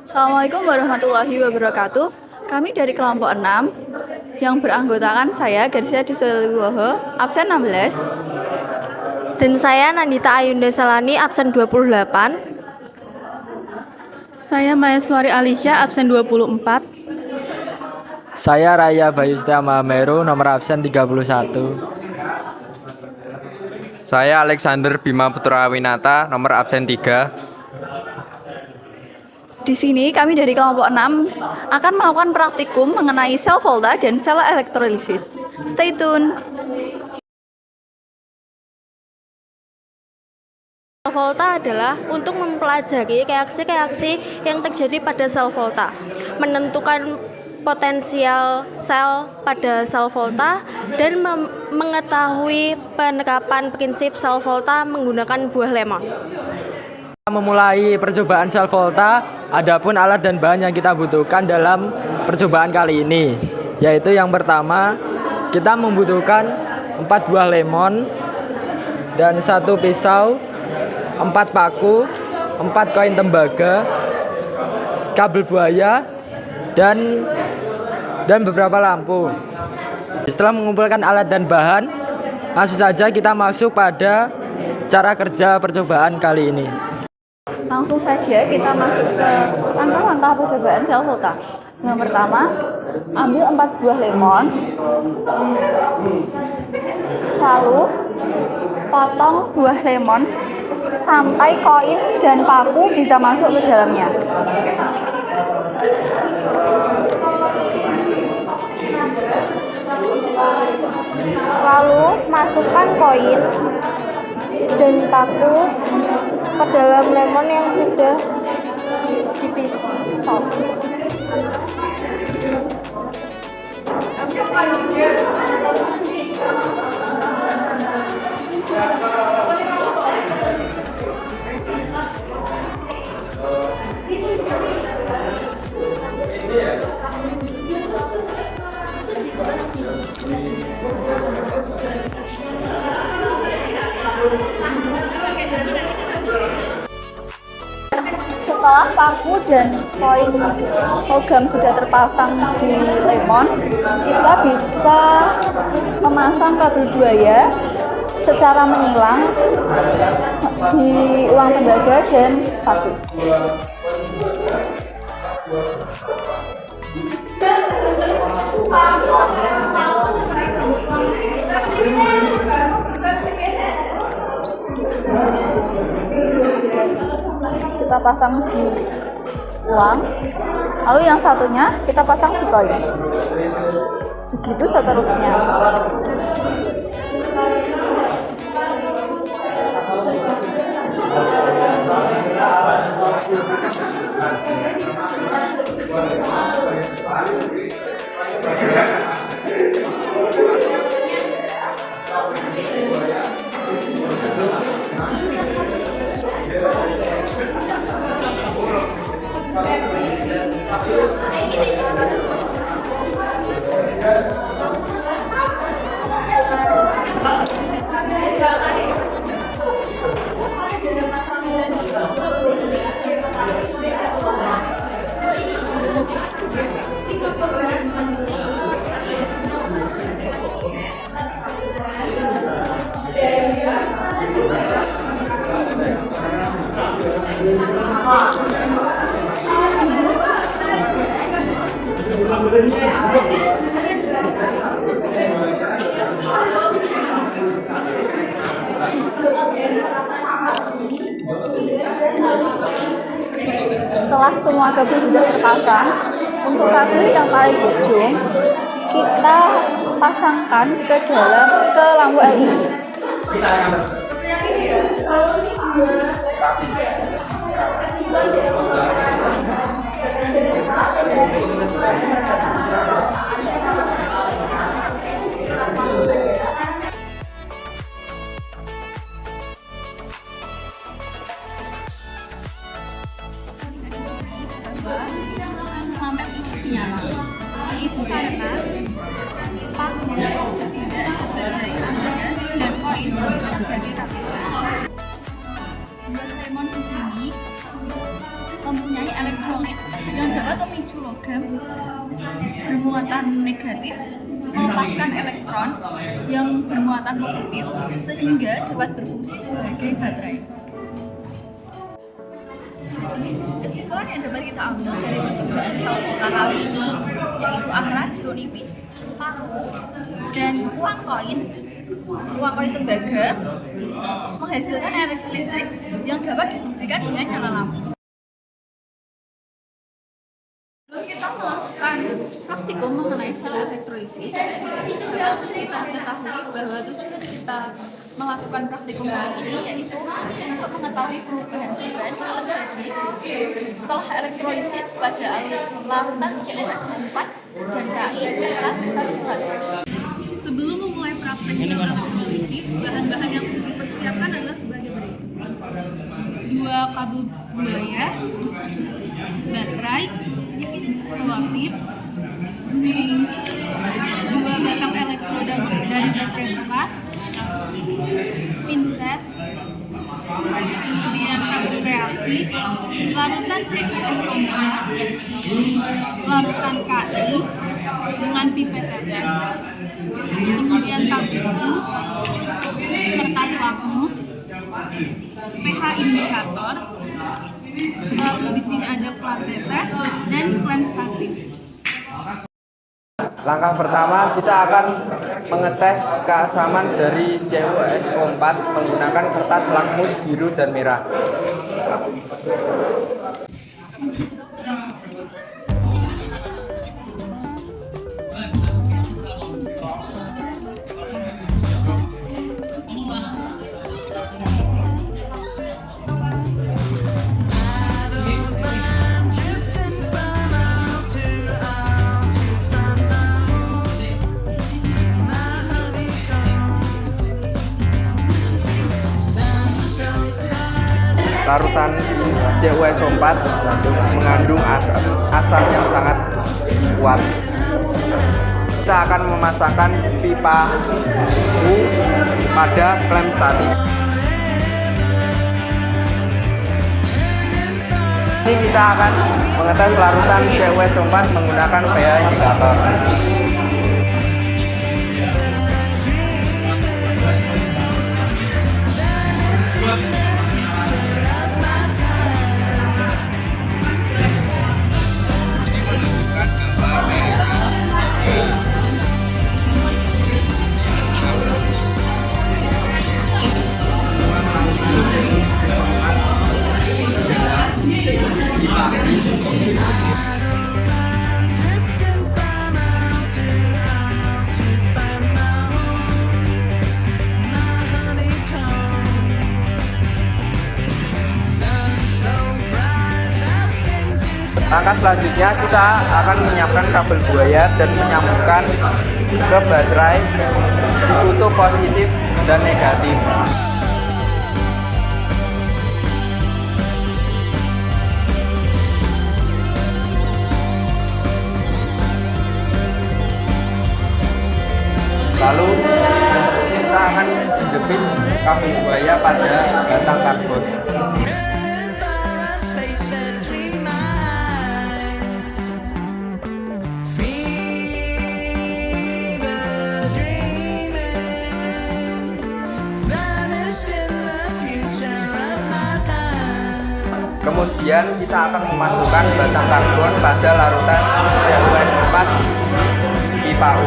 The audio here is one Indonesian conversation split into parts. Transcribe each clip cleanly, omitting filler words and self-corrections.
Assalamualaikum warahmatullahi wabarakatuh. Kami dari kelompok 6 yang beranggotakan saya Garcia Disoliwoho, absen 16. Dan saya Nandita Ayunda Salani, absen 28. Saya Maheswari Alisha, absen 24. Saya Raya Bayu Setia Mahameru, nomor absen 31. Saya Alexander Bima Putra Winata, nomor absen 3. Di sini kami dari kelompok 6 akan melakukan praktikum mengenai sel volta dan sel elektrolisis. Stay tune. Sel volta adalah untuk mempelajari reaksi-reaksi yang terjadi pada sel volta, menentukan potensial sel pada sel volta, dan mengetahui penerapan prinsip sel volta menggunakan buah lemon. Memulai percobaan sel volta, adapun alat dan bahan yang kita butuhkan dalam percobaan kali ini, yaitu yang pertama, kita membutuhkan 4 buah lemon dan 1 pisau, 4 paku, 4 koin tembaga, kabel buaya, dan beberapa lampu. Setelah mengumpulkan alat dan bahan, langsung saja kita masuk pada cara kerja percobaan kali ini. Langsung saja kita masuk ke langkah-langkah percobaan sel volta. Yang pertama, ambil 4 buah lemon, lalu potong buah lemon sampai koin dan paku bisa masuk ke dalamnya. Lalu masukkan koin dan paku ke dalam lemon yang sudah dipisah. Setelah paku dan koin logam sudah terpasang di lemon, kita bisa memasang kabel buaya secara menyilang di uang tembaga dan paku. Kita pasang di uang, lalu yang satunya kita pasang di koin. Begitu seterusnya. Setelah semua kabel sudah terpasang, untuk kabel yang paling ujung kita pasangkan ke lampu LED. Sampai itu nyala. Itu karena pakunya tidak sebagai lampunya dan koin sebagai lampunya. Buah lemon di sini mempunyai elektrolit logam bermuatan negatif melepaskan elektron yang bermuatan positif sehingga dapat berfungsi sebagai baterai. Jadi, kesimpulan yang dapat kita ambil dari percobaan sel volta kali ini yaitu antara jeruk nipis, paku, dan uang koin tembaga menghasilkan energi listrik yang dapat dibuktikan dengan nyala lampu. Kita melakukan praktikum mengenai sel elektrolisis. Kita ketahui bahwa tujuan kita melakukan praktikum ini yaitu untuk mengetahui perubahan-perubahan yang terjadi setelah elektrolisis pada larutan CuS4 dan Ki serta sifat-sifat. Sebelum memulai praktek sel elektrolisis, bahan-bahan yang dipersiapkan adalah sebagai berikut: 2 kabel buaya, baterai, selotip, 2 batang elektroda dari baterai bekas, pinset, kemudian tabung reaksi, larutan CuS4, larutan Ki dengan pipet tetes, kemudian tabung, kertas lakmus, pH indikator, lalu di sini ada plat tetes dan klem statif. Langkah pertama kita akan mengetes keasaman dari CuSO4 menggunakan kertas lakmus biru dan merah. Larutan CuSO4 mengandung asam yang sangat kuat. Kita akan memasangkan pipa U pada klem statis. Ini kita akan mengetes larutan CuSO4 menggunakan pH indikator. Langkah selanjutnya kita akan menyiapkan kabel buaya dan menyambungkan ke baterai di kutub positif dan negatif. Lalu kita akan menjepit kabel buaya pada batang karbon. Kemudian kita akan memasukkan batang karbon pada larutan CuS4 pipa U.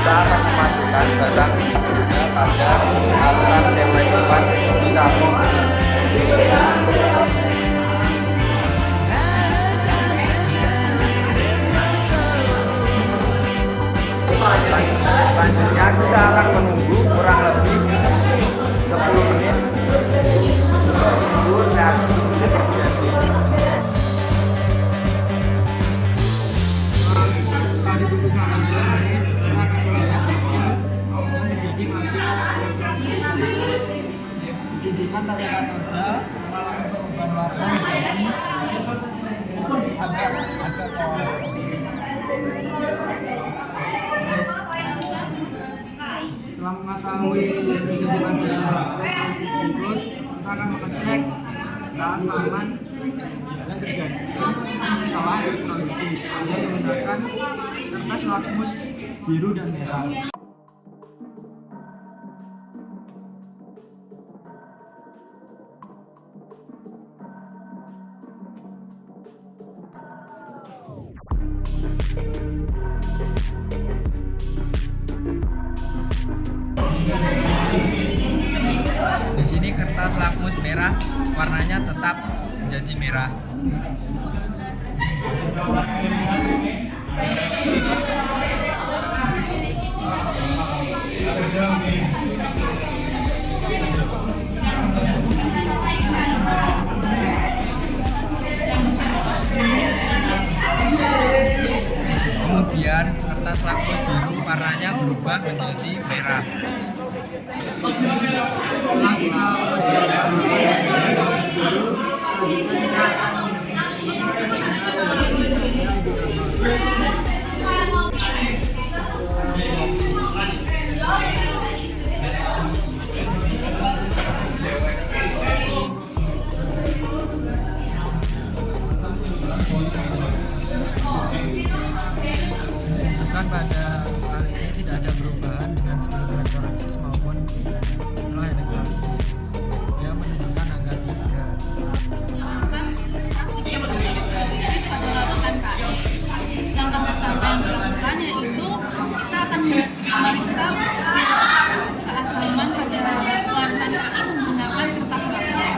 Kita akan memasukkan batang pada aluran CuS4 di tabung. Selanjutnya kita akan menunggu kurang lebih 10 menit untuk menunggu reaksi ini terjadi. Tadi buku sama mengetahui energi pada proses berikut, kita akan mengecek keasaman yang terjadi setelah elektrolisis dengan menggunakan kertas lakmus biru dan merah. Di sini kertas lakmus merah warnanya tetap menjadi merah. Kemudian kertas lakmus biru warnanya berubah menjadi merah. Menunjukkan pada kali ini tidak ada perubahan dengan sebelum elektrolisis maupun setelah elektrolisis. Dia menunjukkan angka 3. Pada larutan kayu. Langkah pertama yang dilakukan yaitu kita akan memeriksa keasaman pada larutan kayu menggunakan kertas lakmus.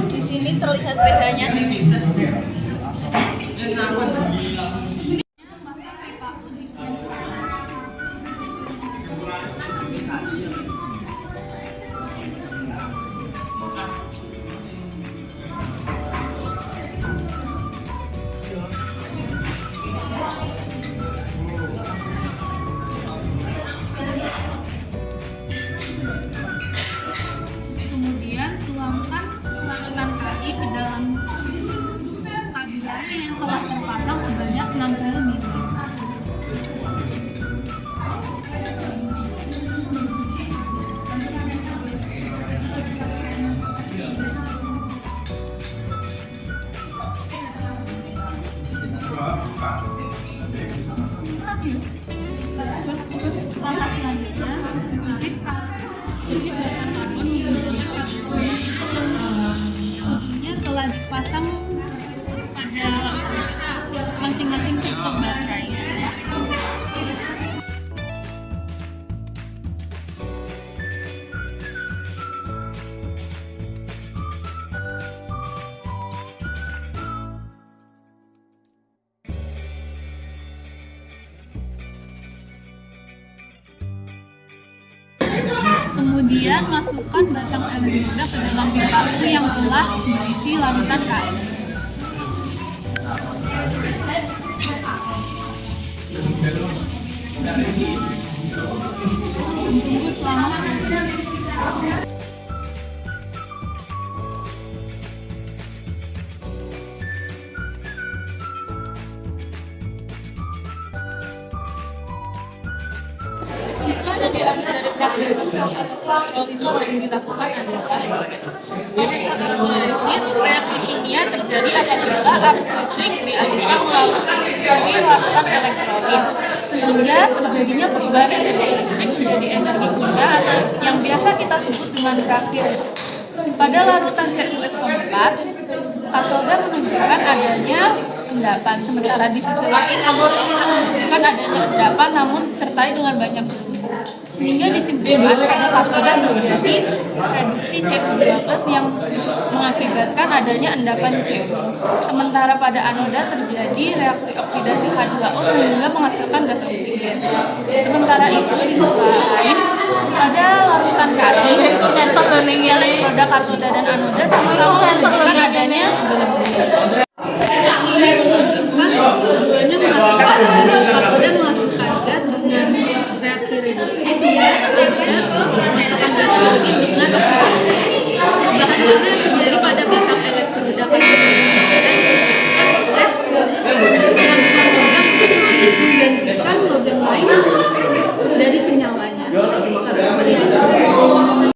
Di sini terlihat pH-nya 7. Kemudian tuangkan larutan KI ke dalam tabiraya yang telah terpasang sebanyak 60 ml. Langkah selanjutnya, bibit batang karbon menggunakan kudunya telah dipasang pada masing-masing tutup baterai. Kemudian masukkan batang elektroda ke dalam pipa uku yang telah berisi larutan kain. Tunggu selama 10 menit. Jika ada diambil dari praktik tersebut, elektrolisis yang dilakukan adalah pada saat elektrolisis, reaksi kimia terjadi apabila arus listrik dialirkan melalui larutan elektrolit, sehingga terjadinya perubahan energi listrik menjadi energi kimia atau yang biasa kita sebut dengan reaksi. Pada larutan CuS4, katoda menunjukkan adanya endapan, sementara di sisi lain anode tidak menunjukkan adanya endapan namun disertai dengan banyak Sehingga disimpulkan pada katoda terjadi reduksi Cu2+ yang mengakibatkan adanya endapan Cu. Sementara pada anoda terjadi reaksi oksidasi H2O sehingga menghasilkan gas oksigen. Sementara itu di sisi lain pada larutan kali elektroda katoda dan anoda sama-sama menunjukkan adanya gelembung.